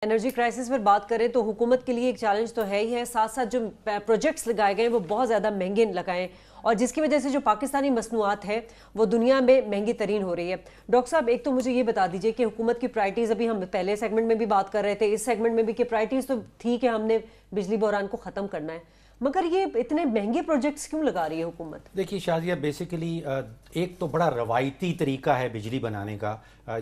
Energy crisis پر بات کریں تو حکومت کے لیے ایک چیلنج تو ہے ہی ہے، ساتھ ساتھ جو پروجیکٹس لگائے گئے ہیں وہ بہت زیادہ مہنگے لگائیں، اور جس کی وجہ سے جو پاکستانی مصنوعات ہے وہ دنیا میں مہنگی ترین ہو رہی ہے۔ ڈاکٹر صاحب، ایک تو مجھے یہ بتا دیجئے کہ حکومت کی پرائرٹیز، ابھی ہم پہلے سیگمنٹ میں بھی بات کر رہے تھے، اس سیگمنٹ میں بھی کہ پرائرٹیز تو ٹھیک ہے، ہم نے بجلی بحران کو ختم کرنا ہے، مگر یہ اتنے مہنگے پروجیکٹس کیوں لگا رہی ہے حکومت؟ دیکھیے شازیہ، بیسیکلی ایک تو بڑا روایتی طریقہ ہے بجلی بنانے کا،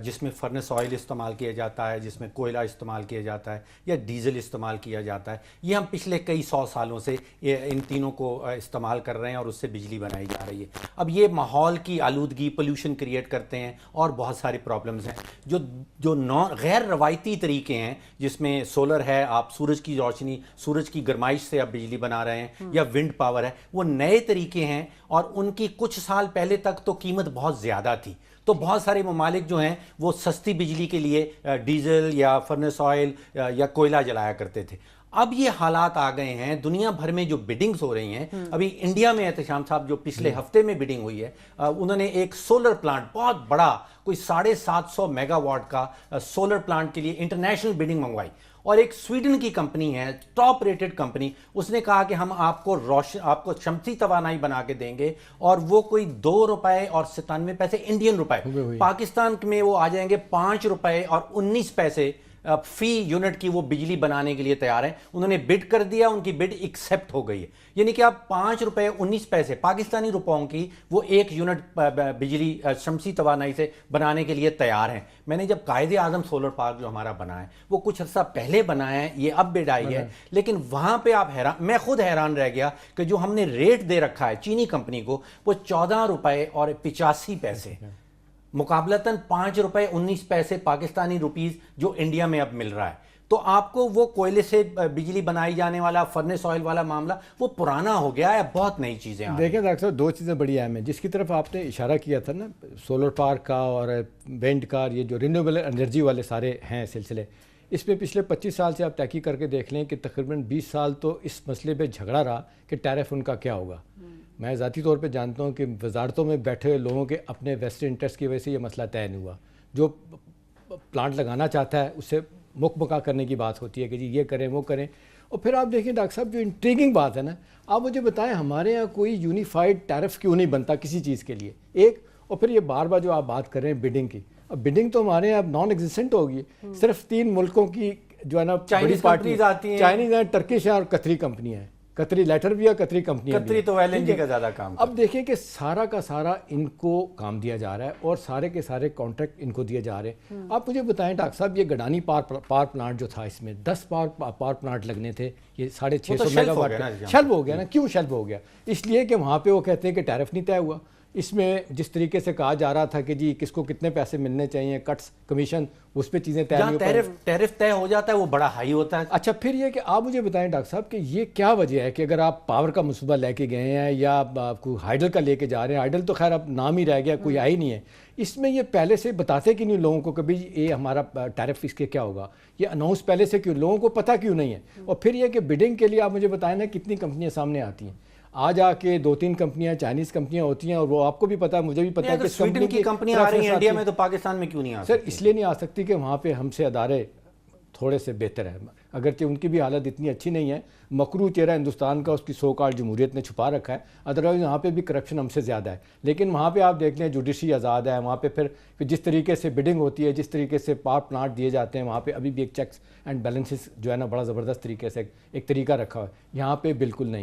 جس میں فرنس آئل استعمال کیا جاتا ہے، جس میں کوئلہ استعمال کیا جاتا ہے یا ڈیزل استعمال کیا جاتا ہے۔ یہ ہم پچھلے کئی 100 سالوں سے ان تینوں کو استعمال کر رہے ہیں اور اس سے بجلی بنائی جا رہی ہے۔ اب یہ ماحول کی آلودگی، پولوشن کریٹ کرتے ہیں اور بہت ساری پرابلمز ہیں۔ جو غیر روایتی طریقے ہیں، جس میں سولر ہے، آپ سورج کی روشنی، سورج کی گرمائش سے آپ بجلی بنا رہے ہیں، یا ونڈ پاور ہے، وہ نئے طریقے ہیں اور ان کی کچھ سال پہلے تک تو قیمت بہت زیادہ تھی، تو بہت سارے ممالک جو ہیں وہ سستی بجلی کے لیے ڈیزل یا فرنس آئل یا کوئلہ جلایا کرتے تھے۔ اب یہ حالات آ گئے ہیں، دنیا بھر میں جو بیڈنگز ہو رہی ہیں، ابھی انڈیا میں احتشام صاحب جو پچھلے ہفتے میں بیڈنگ ہوئی ہے، انہوں نے ایک سولر پلانٹ، بہت بڑا، کوئی 750 میگا واٹ کا سولر پلانٹ کے لیے انٹرنیشنل بیڈنگ منگوائی، اور ایک سویڈن کی کمپنی ہے، ٹاپ ریٹڈ کمپنی، اس نے کہا کہ ہم آپ کو شمسی توانائی بنا کے دیں گے، اور وہ کوئی 2 روپے اور 97 پیسے انڈین روپے، پاکستان میں وہ آ جائیں گے 5 روپے اور 19 پیسے فی یونٹ کی وہ بجلی بنانے کے لیے تیار ہیں۔ انہوں نے بڈ کر دیا، ان کی بڈ ایکسیپٹ ہو گئی ہے، یعنی کہ آپ 5 روپے 19 پیسے پاکستانی روپوں کی وہ 1 یونٹ بجلی شمسی توانائی سے بنانے کے لیے تیار ہیں۔ میں نے جب قائد اعظم سولر پارک جو ہمارا بنا ہے وہ کچھ عرصہ پہلے بنا ہے، یہ اب بڈ آئی ہے، لیکن وہاں پہ آپ حیران، میں خود حیران رہ گیا کہ جو ہم نے ریٹ دے رکھا ہے چینی کمپنی کو، وہ 14 روپے اور 85 پیسے، مقابلتاً 5 روپے 19 پیسے پاکستانی روپیز جو انڈیا میں اب مل رہا ہے۔ تو آپ کو وہ کوئلے سے بجلی بنائی جانے والا فرنس آئل والا معاملہ وہ پرانا ہو گیا ہے، بہت نئی چیزیں آ رہی ہیں۔ دیکھیں ڈاکٹر صاحب، 2 چیزیں بڑی اہم ہیں جس کی طرف آپ نے اشارہ کیا تھا نا، سولر پارک کا اور وینڈ کا، یہ جو رینیویبل انرجی والے سارے ہیں سلسلے، اس میں پچھلے 25 سال سے آپ تحقیق کر کے دیکھ لیں کہ تقریباً 20 سال تو اس مسئلے پہ جھگڑا رہا کہ ٹیرف ان کا کیا ہوگا۔ میں ذاتی طور پہ جانتا ہوں کہ وزارتوں میں بیٹھے ہوئے لوگوں کے اپنے ویسٹ انٹرسٹ کی وجہ سے یہ مسئلہ طے نہیں ہوا۔ جو پلانٹ لگانا چاہتا ہے اس سے مکمکا کرنے کی بات ہوتی ہے کہ جی یہ کریں وہ کریں، اور پھر آپ دیکھیں ڈاکٹر صاحب، جو انٹریگنگ بات ہے نا، آپ مجھے بتائیں ہمارے یہاں کوئی یونیفائڈ ٹیرف کیوں نہیں بنتا کسی چیز کے لیے؟ ایک، اور پھر یہ بار بار جو آپ بات کر رہے ہیں بیڈنگ کی، اب بیڈنگ تو ہمارے یہاں اب نان ایگزسٹنٹ ہوگی، صرف 3 ملکوں کی جو ہے نا بڑی پارٹیز آتی ہیں، چائنیز ہیں، ٹرکش ہیں اور قطری کمپنیاں ہیں، قطری لیٹر بھی ہے، قطری کمپنیاں بھی، قطری تو ایل این جی کا زیادہ کام۔ اب دیکھیں کہ سارا کا سارا ان کو کام دیا جا رہا ہے اور سارے کے سارے کانٹریکٹ ان کو دیے جا رہے ہیں۔ آپ مجھے بتائیں ڈاکٹر صاحب، یہ گڈانی پاور پلانٹ جو تھا، اس میں 10 پاور پلانٹ لگنے تھے، یہ 650 میگا واٹ کا شیلف ہو گیا نا۔ کیوں شیلف ہو گیا؟ اس لیے کہ وہاں پہ وہ کہتے ہیں کہ ٹیرف نہیں طے ہوا۔ اس میں جس طریقے سے کہا جا رہا تھا کہ جی کس کو کتنے پیسے ملنے چاہیے، کٹس، کمیشن، اس پہ چیزیں طے نہیں ہو پائیں۔ ٹیرف طے ہو جاتا ہے وہ بڑا ہائی ہوتا ہے۔ اچھا، پھر یہ کہ آپ مجھے بتائیں ڈاکٹر صاحب کہ یہ کیا وجہ ہے کہ اگر آپ پاور کا منصوبہ لے کے گئے ہیں یا کوئی ہائیڈل کا لے کے جا رہے ہیں، ہائیڈل تو خیر اب نام ہی رہ گیا، کوئی آئی نہیں ہے، اس میں یہ پہلے سے بتاتے کہ نہیں لوگوں کو کبھی یہ ہمارا ٹیرف اس کے کیا ہوگا، یہ اناؤنس پہلے سے کیوں، لوگوں کو پتہ کیوں نہیں ہے؟ اور پھر یہ کہ بڈنگ کے لیے آپ مجھے بتائیں نا کتنی کمپنیاں سامنے آتی ہیں، آ جا کے 2-3 کمپنیاں چائنیز کمپنیاں ہوتی ہیں، اور وہ آپ کو بھی پتا ہے، مجھے بھی پتا ہے کہ سویڈن کی کمپنیاں آ رہی ہیں انڈیا میں، تو پاکستان میں کیوں نہیں آ سکتی؟ سر اس لیے نہیں آ سکتی کہ وہاں پہ ہم سے ادارے تھوڑے سے بہتر ہیں، اگرچہ ان کی بھی حالت اتنی اچھی نہیں ہے، مکروہ چہرہ ہندوستان کا اس کی سو کالڈ جمہوریت نے چھپا رکھا ہے، ادروائز وہاں پہ بھی کرپشن ہم سے زیادہ ہے، لیکن وہاں پہ آپ دیکھ لیں جوڈیشری آزاد ہے، وہاں پہ پھر جس طریقے سے بڈنگ ہوتی ہے، جس طریقے سے پاور پلانٹ دیے جاتے ہیں، وہاں پہ ابھی بھی ایک چیکس اینڈ بیلنسز جو ہے نا بڑا زبردست طریقے سے ایک طریقہ رکھا ہوا ہے، یہاں پہ بالکل نہیں۔